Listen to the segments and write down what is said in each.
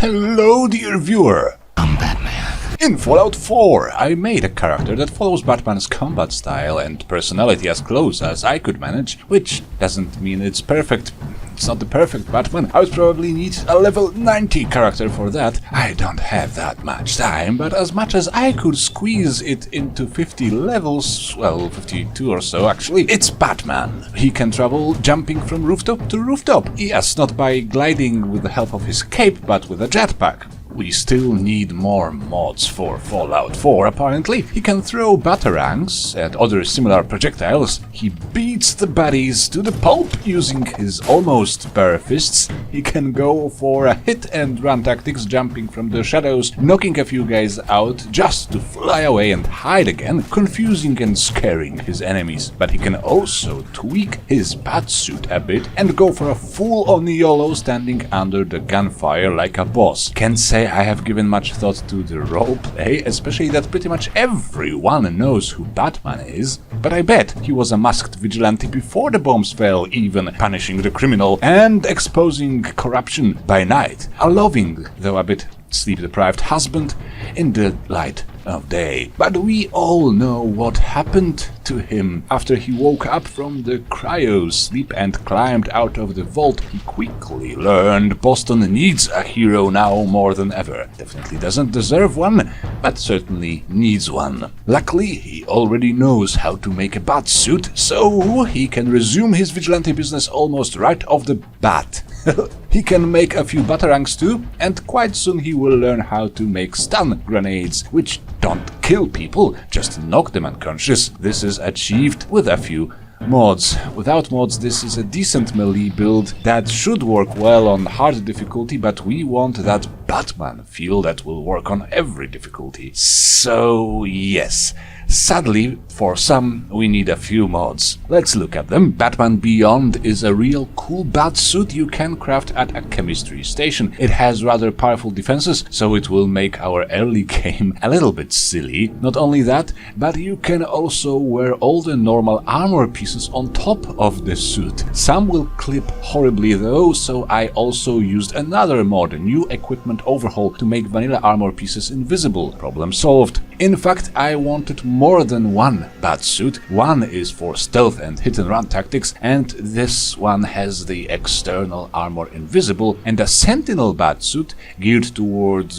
Hello, dear viewer! I'm Batman. In Fallout 4, I made a character that follows Batman's combat style and personality as close as I could manage, which doesn't mean it's perfect. It's not the perfect Batman. I would probably need a level 90 character for that. I don't have that much time, but as much as I could squeeze it into 50 levels, well, 52 or so actually, it's Batman. He can travel jumping from rooftop to rooftop. Yes, not by gliding with the help of his cape, but with a jetpack. We still need more mods for Fallout 4, apparently. He can throw batarangs and other similar projectiles. He beats the baddies to the pulp using his almost bare fists. He can go for a hit-and-run tactics, jumping from the shadows, knocking a few guys out just to fly away and hide again, confusing and scaring his enemies. But he can also tweak his batsuit a bit and go for a full-on YOLO standing under the gunfire like a boss. Can't say I have given much thought to the roleplay, especially that pretty much everyone knows who Batman is, but I bet he was a masked vigilante before the bombs fell, even punishing the criminal and exposing corruption by night, a loving, though a bit sleep-deprived husband in the light of day. But we all know what happened to him after he woke up from the cryo sleep and climbed out of the vault. He quickly learned Boston needs a hero now more than ever. Definitely doesn't deserve one, but certainly needs one. Luckily, he already knows how to make a bat suit, so he can resume his vigilante business almost right off the bat. He can make a few batarangs too, and quite soon he will learn how to make stun grenades, which don't kill people, just knock them unconscious. This is achieved with a few mods. Without mods, this is a decent melee build that should work well on hard difficulty, but we want that Batman feel that will work on every difficulty. So yes, sadly, for some, we need a few mods. Let's look at them. Batman Beyond is a real cool bat suit you can craft at a chemistry station. It has rather powerful defenses, so it will make our early game a little bit silly. Not only that, but you can also wear all the normal armor pieces on top of the suit. Some will clip horribly though, so I also used another mod, a new equipment overhaul, to make vanilla armor pieces invisible. Problem solved. In fact, I wanted more than one batsuit. One is for stealth and hit-and-run tactics, and this one has the external armor invisible, and a sentinel batsuit geared towards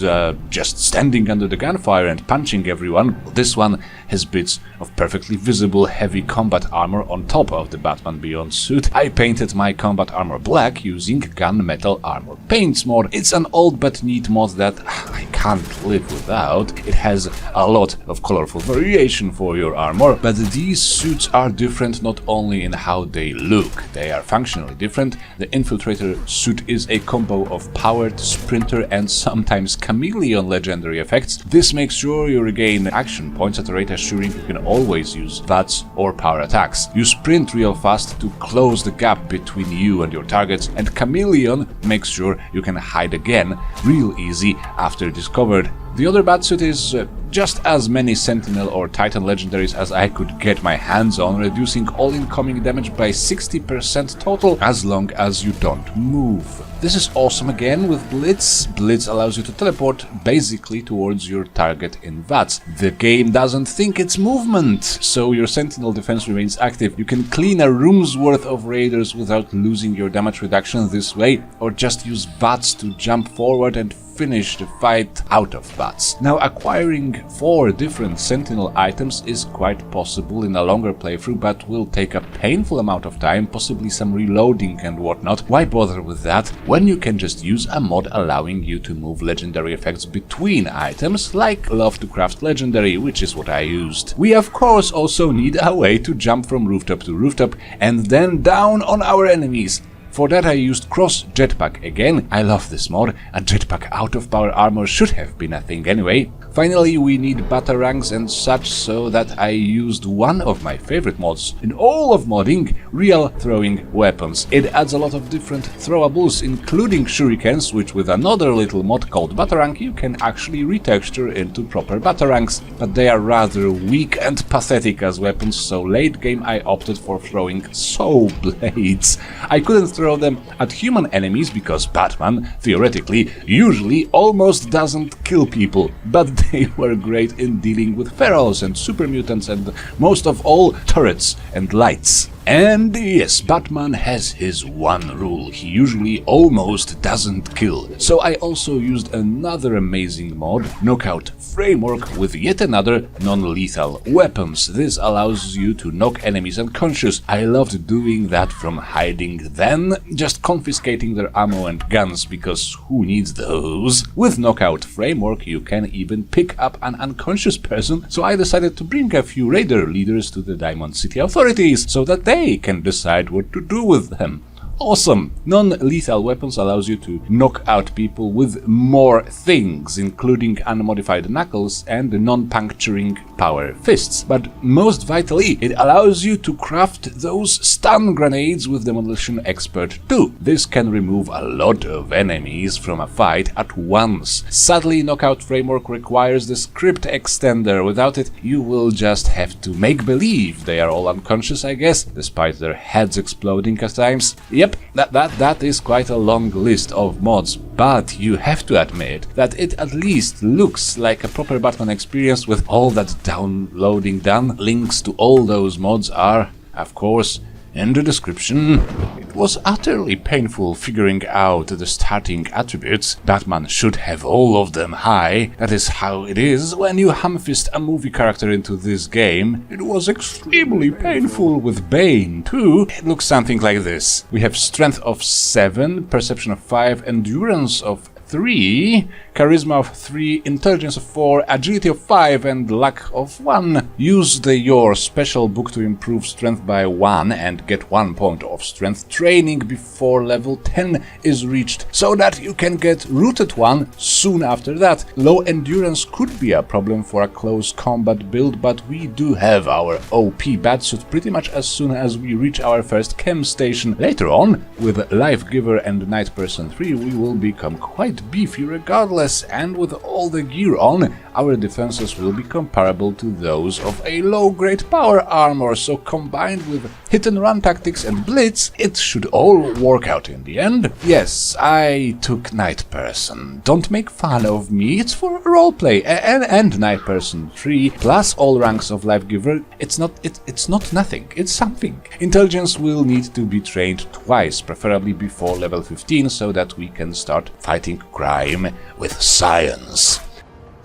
just standing under the gunfire and punching everyone. This one has bits of perfectly visible heavy combat armor on top of the Batman Beyond suit. I painted my combat armor black using Gunmetal Armor Paints mod. It's an old but neat mod that I can't live without. It has a lot of colorful variation for your armor, but these suits are different not only in how they look, they are functionally different. The Infiltrator suit is a combo of powered, sprinter and sometimes chameleon legendary effects. This makes sure you regain action points at a rate assuring you can always use VATS or power attacks. You sprint real fast to close the gap between you and your targets, and chameleon makes sure you can hide again real easy after discovered. The other batsuit is just as many Sentinel or Titan legendaries as I could get my hands on, reducing all incoming damage by 60% total as long as you don't move. This is awesome again with Blitz. Blitz allows you to teleport basically towards your target in VATS. The game doesn't think it's movement, so your Sentinel defense remains active. You can clean a room's worth of raiders without losing your damage reduction this way, or just use VATS to jump forward and finish the fight out of VATS. Now, acquiring 4 different Sentinel items is quite possible in a longer playthrough, but will take a painful amount of time, possibly some reloading and whatnot. Why bother with that when you can just use a mod allowing you to move legendary effects between items, like Love to Craft Legendary, which is what I used. We of course also need a way to jump from rooftop to rooftop and then down on our enemies. For that I used Cross Jetpack again. I love this mod. A jetpack out of power armor should have been a thing anyway. Finally, we need batarangs and such, so that I used one of my favorite mods in all of modding, real throwing weapons. It adds a lot of different throwables, including shurikens, which with another little mod called batarang you can actually retexture into proper batarangs, but they are rather weak and pathetic as weapons, so late game I opted for throwing saw blades. I couldn't throw them at human enemies because Batman, theoretically, usually almost doesn't kill people, but they were great in dealing with ferals and super mutants and most of all turrets and lights. And yes, Batman has his one rule: he usually almost doesn't kill. So I also used another amazing mod, Knockout Framework, with yet another non-lethal weapons. This allows you to knock enemies unconscious. I loved doing that from hiding, then just confiscating their ammo and guns, because who needs those? With Knockout Framework you can even pick up an unconscious person, so I decided to bring a few raider leaders to the Diamond City authorities, so that they can decide what to do with them. Awesome! Non-lethal weapons allows you to knock out people with more things, including unmodified knuckles and non-puncturing power fists. But most vitally, it allows you to craft those stun grenades with Demolition Expert 2. This can remove a lot of enemies from a fight at once. Sadly, Knockout Framework requires the script extender. Without it, you will just have to make believe they are all unconscious, I guess, despite their heads exploding at times. Yep, that is quite a long list of mods, but you have to admit that it at least looks like a proper Batman experience with all that downloading done. Links to all those mods are, of course, in the description. It was utterly painful figuring out the starting attributes. Batman should have all of them high. That is how it is when you hamfist a movie character into this game. It was extremely painful with Bane too. It looks something like this. We have strength of 7, perception of 5, endurance of 3, charisma of 3, intelligence of 4, agility of 5, and luck of 1. Use your special book to improve strength by 1 and get 1 point of strength training before level 10 is reached, so that you can get rooted 1 soon after that. Low endurance could be a problem for a close combat build, but we do have our OP batsuit pretty much as soon as we reach our first chem station. Later on, with Life Giver and Night Person 3, we will become quite beefy regardless, and with all the gear on, our defenses will be comparable to those of a low-grade power armor, so combined with hit-and-run tactics and blitz, it should all work out in the end. Yes, I took Night Person. Don't make fun of me, it's for roleplay, and Night Person 3, plus all ranks of Life Giver, it's not nothing, it's something. Intelligence will need to be trained twice, preferably before level 15, so that we can start fighting crime with science.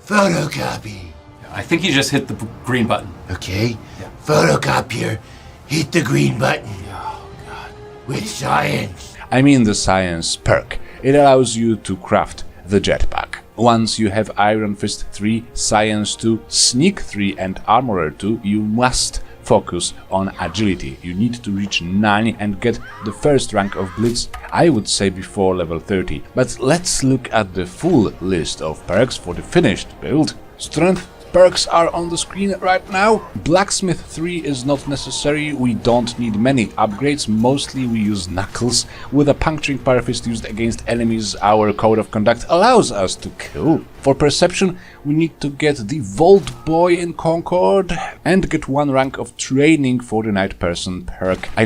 Photocopy. I think you just hit the green button. Okay. Yeah. Photocopier. Hit the green button. Oh, God. With science. I mean the science perk. It allows you to craft the Jetpack. Once you have Iron Fist 3, Science 2, Sneak 3 and Armorer 2, you must focus on agility. You need to reach 9 and get the first rank of Blitz, I would say before level 30. But let's look at the full list of perks for the finished build. Strength perks are on the screen right now. Blacksmith 3 is not necessary, we don't need many upgrades, mostly we use knuckles. With a puncturing power fist used against enemies, our code of conduct allows us to kill. For perception, we need to get the Vault Boy in Concord and get 1 rank of training for the Night Person perk. I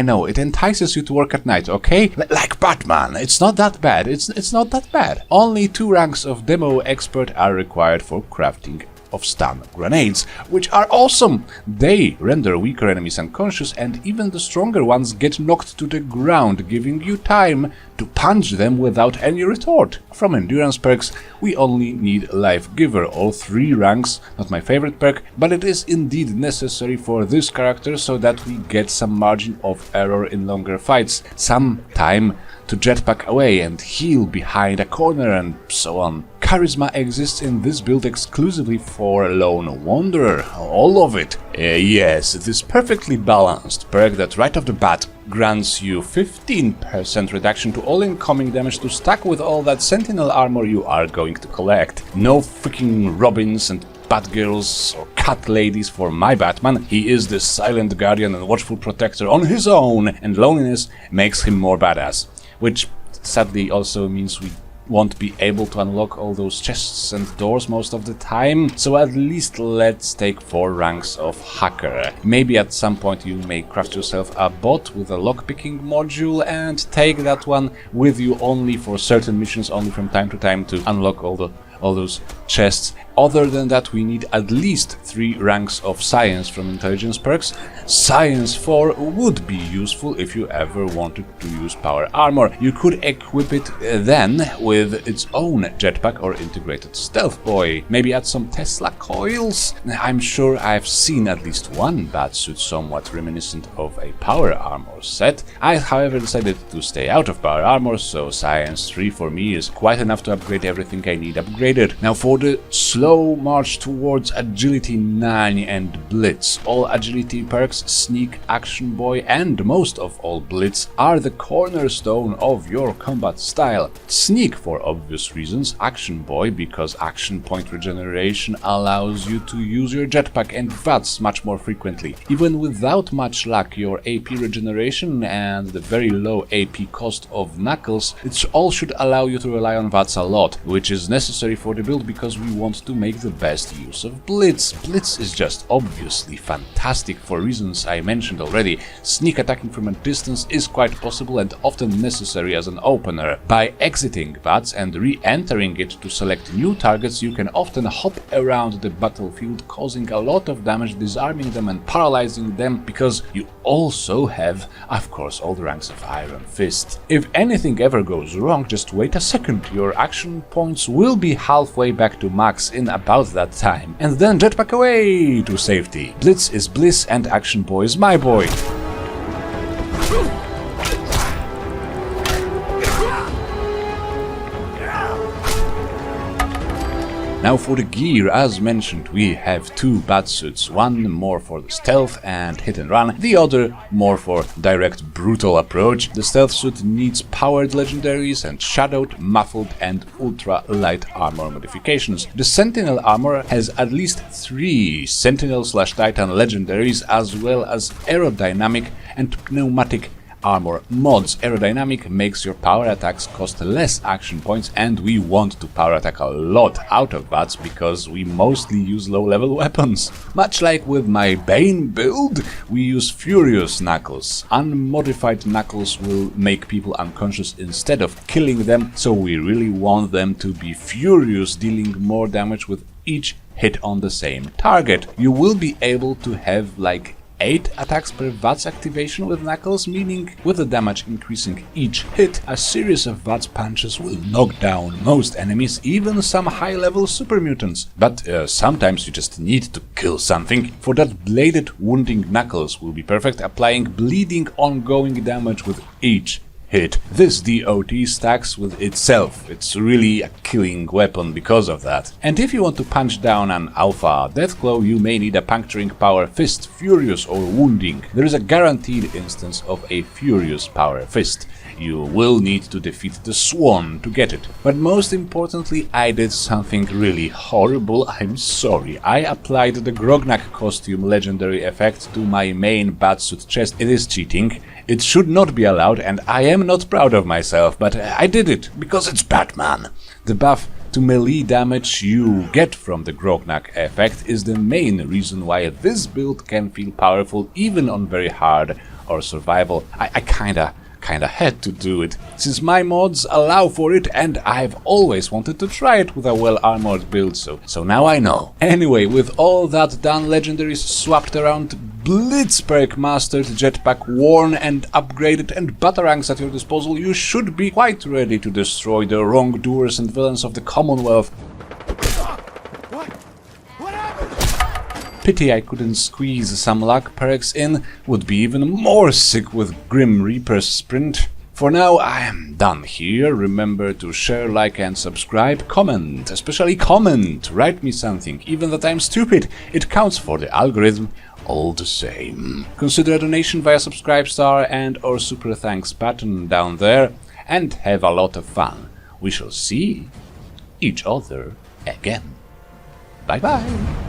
know, it entices you to work at night, okay? Like Batman, it's not that bad, it's not that bad. Only 2 ranks of Demo Expert are required for crafting of stun grenades, which are awesome. They render weaker enemies unconscious, and even the stronger ones get knocked to the ground, giving you time to punch them without any retort. From endurance perks, we only need Life Giver, all 3 ranks. Not my favorite perk, but it is indeed necessary for this character so that we get some margin of error in longer fights, some time to jetpack away and heal behind a corner and so on. Charisma exists in this build exclusively for Lone Wanderer, all of it. Yes, this perfectly balanced perk that right off the bat grants you 15% reduction to all incoming damage to stack with all that Sentinel armor you are going to collect. No freaking Robins and Batgirls or Cat Ladies for my Batman. He is the silent guardian and watchful protector on his own, and loneliness makes him more badass. Which sadly also means we won't be able to unlock all those chests and doors most of the time, so at least let's take 4 ranks of hacker. Maybe at some point you may craft yourself a bot with a lockpicking module and take that one with you only for certain missions, only from time to time to unlock all those chests. Other than that, we need at least 3 ranks of science from intelligence perks. Science 4 would be useful if you ever wanted to use power armor. You could equip it then with its own jetpack or integrated stealth boy. Maybe add some Tesla coils. I'm sure I've seen at least one batsuit somewhat reminiscent of a power armor set. I, however, decided to stay out of power armor, so science 3 for me is quite enough to upgrade everything I need upgraded. Now for the slow march towards agility 9 and blitz. All agility perks, sneak, action boy, and most of all blitz are the cornerstone of your combat style. Sneak for obvious reasons, action boy because action point regeneration allows you to use your jetpack and VATS much more frequently. Even without much luck, your AP regeneration and the very low AP cost of Knuckles, it all should allow you to rely on VATS a lot, which is necessary for the build because we want to make the best use of Blitz. Blitz is just obviously fantastic for reasons I mentioned already. Sneak attacking from a distance is quite possible and often necessary as an opener. By exiting VATS and re-entering it to select new targets, you can often hop around the battlefield, causing a lot of damage, disarming them and paralyzing them, because you also have, of course, all the ranks of Iron Fist. If anything ever goes wrong, just wait a second, your action points will be halfway back to max in about that time, and then jetpack away to safety. Blitz is bliss and action boy is my boy. Now for the gear, as mentioned, we have 2 batsuits, one more for the stealth and hit and run, the other more for direct brutal approach. The stealth suit needs powered legendaries and shadowed, muffled and ultra light armor modifications. The Sentinel armor has at least 3 Sentinel/Titan legendaries as well as aerodynamic and pneumatic armor mods. Aerodynamic makes your power attacks cost less action points, and we want to power attack a lot out of VATS because we mostly use low level weapons. Much like with my Bane build, we use Furious Knuckles. Unmodified Knuckles will make people unconscious instead of killing them, so we really want them to be furious, dealing more damage with each hit on the same target. You will be able to have like 8 attacks per VATS activation with Knuckles, meaning with the damage increasing each hit, a series of VATS punches will knock down most enemies, even some high-level super mutants. But sometimes you just need to kill something. For that, bladed wounding Knuckles will be perfect, applying bleeding ongoing damage with each hit. This DOT stacks with itself. It's really a killing weapon because of that. And if you want to punch down an alpha Deathclaw, you may need a puncturing power fist, furious or wounding. There is a guaranteed instance of a furious power fist. You will need to defeat the Swan to get it. But most importantly, I did something really horrible. I'm sorry. I applied the Grognak costume legendary effect to my main batsuit chest. It is cheating. It should not be allowed, and I am not proud of myself, but I did it because it's Batman. The buff to melee damage you get from the Grognak effect is the main reason why this build can feel powerful even on very hard or survival. I kinda had to do it, since my mods allow for it and I've always wanted to try it with a well-armored build, so now I know. Anyway, with all that done, legendaries swapped around, Blitz perk mastered, jetpack worn and upgraded, and batarangs at your disposal, you should be quite ready to destroy the wrongdoers and villains of the Commonwealth. Pity I couldn't squeeze some luck perks in, would be even more sick with Grim Reaper's sprint. For now, I am done here. Remember to share, like and subscribe. Comment, especially comment. Write me something, even that I'm stupid. It counts for the algorithm all the same. Consider a donation via Subscribestar and or Super Thanks button down there. And have a lot of fun. We shall see each other again. Bye bye.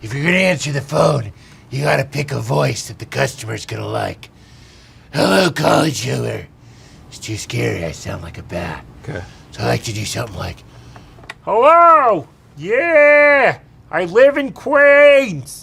If you're gonna answer the phone, you gotta pick a voice that the customer's gonna like. Hello, college humor. It's too scary, I sound like a bat. Okay. So I like to do something like, Hello! Yeah! I live in Queens!